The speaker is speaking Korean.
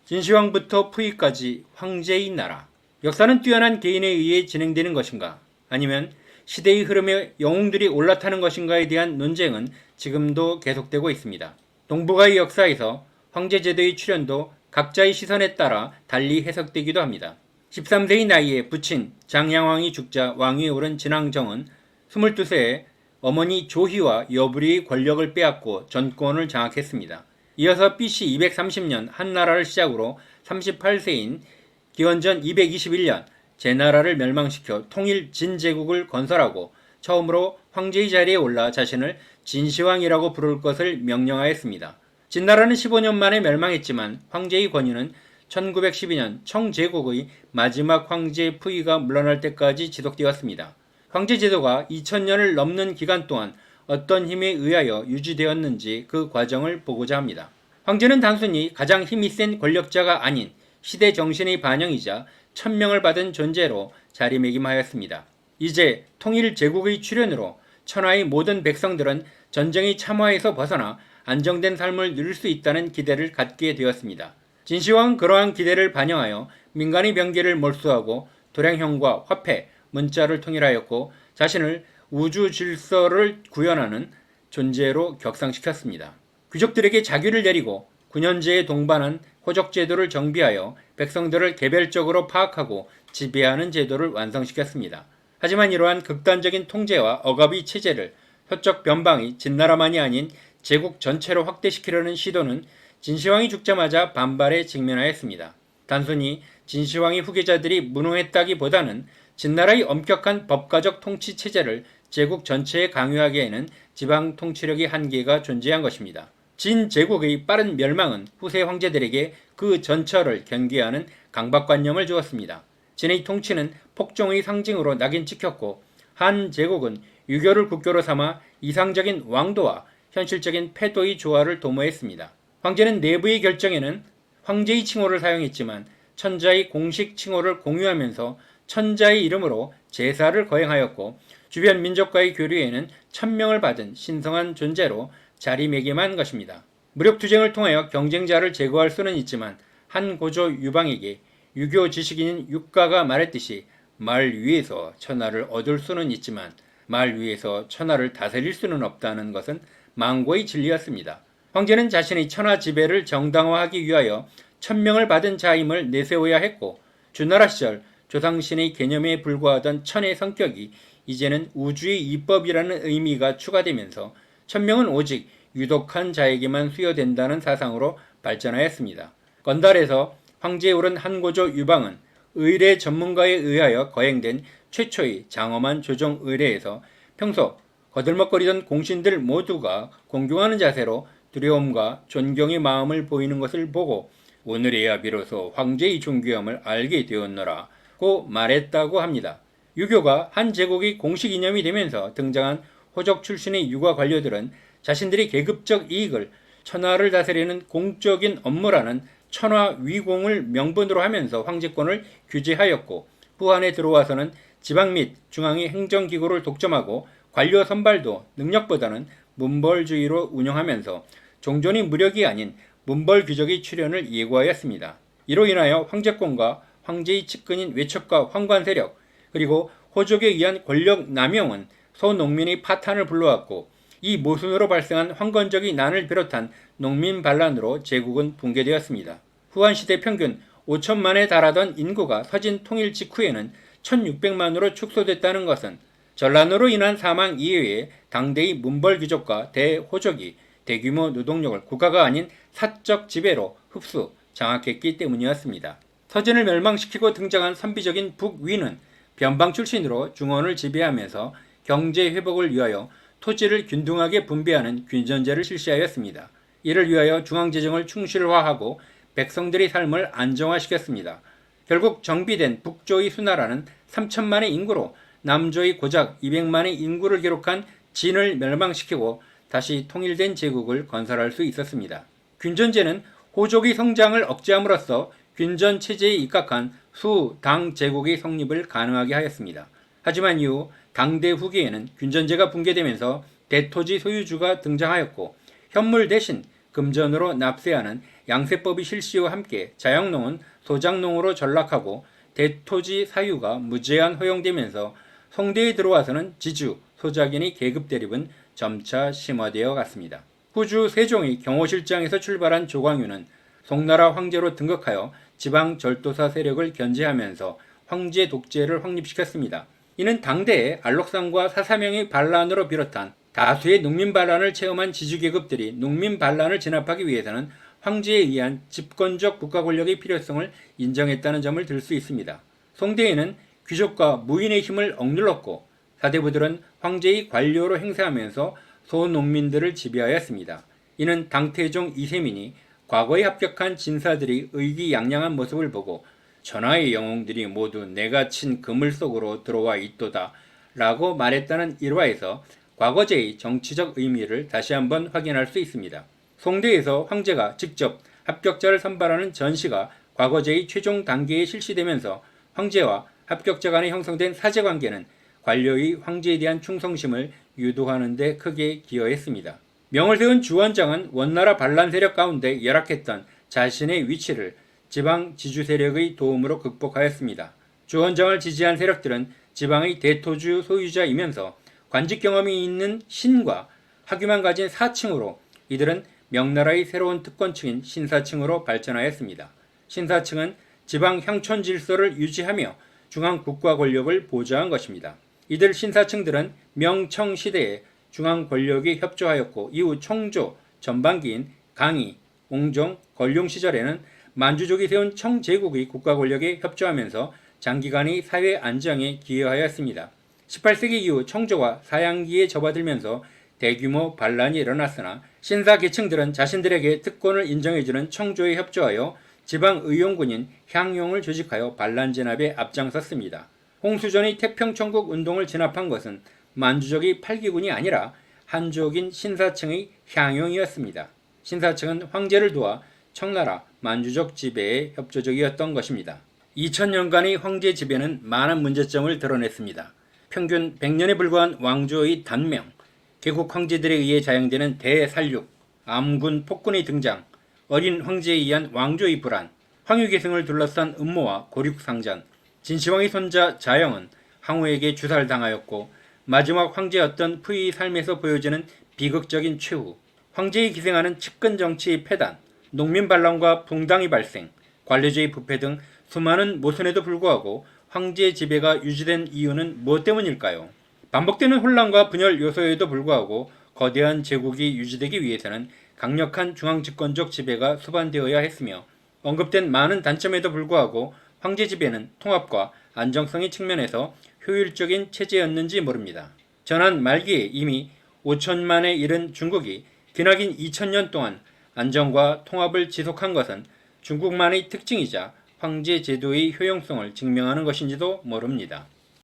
진시황부터 푸이까지 황제의 나라. 역사는 뛰어난 개인에 의해 진행되는 것인가? 아니면 시대의 흐름에 영웅들이 올라타는 것인가에 대한 논쟁은 지금도 계속되고 있습니다. 동북아의 역사에서 황제제도의 출현도 각자의 시선에 따라 달리 해석되기도 합니다. 13세의 나이에 부친 장양왕이 죽자 왕위에 오른 진왕정은 22세에 어머니 조희와 여부리의 권력을 빼앗고 전권을 장악했습니다. 이어서 BC 230년 한나라를 시작으로 38세인 기원전 221년 제나라를 멸망시켜 통일 진제국을 건설하고 처음으로 황제의 자리에 올라 자신을 진시황이라고 부를 것을 명령하였습니다. 진나라는 15년 만에 멸망했지만 황제의 권위는 1912년 청제국의 마지막 황제 푸이가 물러날 때까지 지속되었습니다. 황제 제도가 2000년을 넘는 기간 동안 어떤 힘에 의하여 유지되었는지 그 과정을 보고자 합니다. 황제는 단순히 가장 힘이 센 권력자가 아닌 시대 정신의 반영이자 천명을 받은 존재로 자리매김하였습니다. 이제 통일 제국의 출현으로 천하의 모든 백성들은 전쟁의 참화에서 벗어나 안정된 삶을 누릴 수 있다는 기대를 갖게 되었습니다. 진시황은 그러한 기대를 반영하여 민간의 병기를 몰수하고 도량형과 화폐, 문자를 통일하였고 자신을 우주 질서를 구현하는 존재로 격상시켰습니다. 귀족들에게 자규를 내리고 9년제에 동반한 호적제도를 정비하여 백성들을 개별적으로 파악하고 지배하는 제도를 완성시켰습니다. 하지만 이러한 극단적인 통제와 억압의 체제를 서쪽 변방의 진나라만이 아닌 제국 전체로 확대시키려는 시도는 진시황이 죽자마자 반발에 직면하였습니다. 단순히 진시황의 후계자들이 무능했다기보다는 진나라의 엄격한 법가적 통치 체제를 제국 전체에 강요하기에는 지방 통치력의 한계가 존재한 것입니다. 진제국의 빠른 멸망은 후세 황제들에게 그 전철을 경계하는 강박관념을 주었습니다. 진의 통치는 폭정의 상징으로 낙인 찍혔고 한 제국은 유교를 국교로 삼아 이상적인 왕도와 현실적인 패도의 조화를 도모했습니다. 황제는 내부의 결정에는 황제의 칭호를 사용했지만 천자의 공식 칭호를 공유하면서 천자의 이름으로 제사를 거행하였고 주변 민족과의 교류에는 천명을 받은 신성한 존재로 자리매김한 것입니다. 무력투쟁을 통하여 경쟁자를 제거할 수는 있지만 한 고조 유방에게 유교 지식인인 육가가 말했듯이 말 위에서 천하를 얻을 수는 있지만 말 위에서 천하를 다스릴 수는 없다는 것은 망고의 진리였습니다. 황제는 자신의 천하 지배를 정당화하기 위하여 천명을 받은 자임을 내세워야 했고 주나라 시절 조상신의 개념에 불과하던 천의 성격이 이제는 우주의 이법이라는 의미가 추가되면서 천명은 오직 유독한 자에게만 수여된다는 사상으로 발전하였습니다. 건달에서 황제에 오른 한고조 유방은 의례 전문가에 의하여 거행된 최초의 장엄한 조정 의례에서 평소 거들먹거리던 공신들 모두가 공경하는 자세로 두려움과 존경의 마음을 보이는 것을 보고 오늘에야 비로소 황제의 존귀함을 알게 되었노라고 말했다고 합니다. 유교가 한 제국의 공식 이념이 되면서 등장한 호적 출신의 유가 관료들은 자신들의 계급적 이익을 천하를 다스리는 공적인 업무라는 천하 위공을 명분으로 하면서 황제권을 규제하였고 후한에 들어와서는 지방 및 중앙의 행정기구를 독점하고 관료 선발도 능력보다는 문벌주의로 운영하면서 종전의 무력이 아닌 문벌 귀족의 출현을 예고하였습니다. 이로 인하여 황제권과 황제의 측근인 외척과 황관 세력 그리고 호족에 의한 권력 남용은 소농민의 파탄을 불러왔고 이 모순으로 발생한 황건적의 난을 비롯한 농민 반란으로 제국은 붕괴되었습니다. 후한시대 평균 5천만에 달하던 인구가 서진 통일 직후에는 1600만으로 축소됐다는 것은 전란으로 인한 사망 이외에 당대의 문벌 귀족과 대호족이 대규모 노동력을 국가가 아닌 사적 지배로 흡수, 장악했기 때문이었습니다. 서진을 멸망시키고 등장한 선비적인 북위는 변방 출신으로 중원을 지배하면서 경제 회복을 위하여 토지를 균등하게 분배하는 균전제를 실시하였습니다. 이를 위하여 중앙재정을 충실화하고 백성들의 삶을 안정화시켰습니다. 결국 정비된 북조의 수나라는 3천만의 인구로 남조의 고작 200만의 인구를 기록한 진을 멸망시키고 다시 통일된 제국을 건설할 수 있었습니다. 균전제는 호족의 성장을 억제함으로써 균전 체제에 입각한 수당 제국의 성립을 가능하게 하였습니다. 하지만 이후 당대 후기에는 균전제가 붕괴되면서 대토지 소유주가 등장하였고 현물 대신 금전으로 납세하는 양세법이 실시와 함께 자양농은 소작농으로 전락하고 대토지 사유가 무제한 허용되면서 송대에 들어와서는 지주, 소작인의 계급 대립은 점차 심화되어 갔습니다. 후주 세종의 경호실장에서 출발한 조광유는 송나라 황제로 등극하여 지방 절도사 세력을 견제하면서 황제 독재를 확립시켰습니다. 이는 당대의 안록산과 사사명의 반란으로 비롯한 다수의 농민 반란을 체험한 지주계급들이 농민 반란을 진압하기 위해서는 황제에 의한 집권적 국가 권력의 필요성을 인정했다는 점을 들 수 있습니다. 송대에는 귀족과 무인의 힘을 억눌렀고 사대부들은 황제의 관료로 행세하면서 소농민들을 지배하였습니다. 이는 당태종 이세민이 과거에 합격한 진사들이 의기양양한 모습을 보고 전하의 영웅들이 모두 내가 친 그물 속으로 들어와 있도다 라고 말했다는 일화에서 과거제의 정치적 의미를 다시 한번 확인할 수 있습니다. 송대에서 황제가 직접 합격자를 선발하는 전시가 과거제의 최종 단계에 실시되면서 황제와 합격자 간에 형성된 사제관계는 관료의 황제에 대한 충성심을 유도하는 데 크게 기여했습니다. 명을 세운 주원장은 원나라 반란 세력 가운데 열악했던 자신의 위치를 지방 지주 세력의 도움으로 극복하였습니다. 주원장을 지지한 세력들은 지방의 대토주 소유자이면서 관직 경험이 있는 신과 학위만 가진 사층으로 이들은 명나라의 새로운 특권층인 신사층으로 발전하였습니다. 신사층은 지방 향촌 질서를 유지하며 중앙 국가 권력을 보좌한 것입니다. 이들 신사층들은 명청 시대에 중앙 권력이 협조하였고 이후 청조, 전반기인 강희, 옹종, 걸룡 시절에는 만주족이 세운 청제국의 국가 권력에 협조하면서 장기간의 사회 안정에 기여하였습니다. 18세기 이후 청조가 사양기에 접어들면서 대규모 반란이 일어났으나 신사 계층들은 자신들에게 특권을 인정해주는 청조에 협조하여 지방의용군인 향용을 조직하여 반란 진압에 앞장섰습니다. 홍수전의 태평천국 운동을 진압한 것은 만주족의 팔기군이 아니라 한족인 신사층의 향용이었습니다. 신사층은 황제를 도와 청나라 만주족 지배에 협조적이었던 것입니다. 2000년간의 황제 지배는 많은 문제점을 드러냈습니다. 평균 100년에 불과한 왕조의 단명, 개국 황제들에 의해 자행되는 대살육, 암군 폭군의 등장, 어린 황제에 의한 왕조의 불안, 황유계승을 둘러싼 음모와 고륙상전, 진시황의 손자 자영은 항우에게 주살당하였고 마지막 황제였던 푸이의 삶에서 보여지는 비극적인 최후, 황제에 기생하는 측근 정치의 폐단, 농민 반란과 붕당의 발생, 관료제의 부패 등 수많은 모순에도 불구하고 황제 지배가 유지된 이유는 무엇 때문일까요? 반복되는 혼란과 분열 요소에도 불구하고 거대한 제국이 유지되기 위해서는 강력한 중앙집권적 지배가 수반되어야 했으며 언급된 많은 단점에도 불구하고 황제 지배는 통합과 안정성의 측면에서 효율적인 체제였는지 모릅니다. 전한 말기에 이미 5천만에 이른 중국이 기나긴 2000년 동안 안정과 통합을 지속한 것은 중국만의 특징이자 황제 제도의 효용성을 증명하는 것인지도 모릅니다.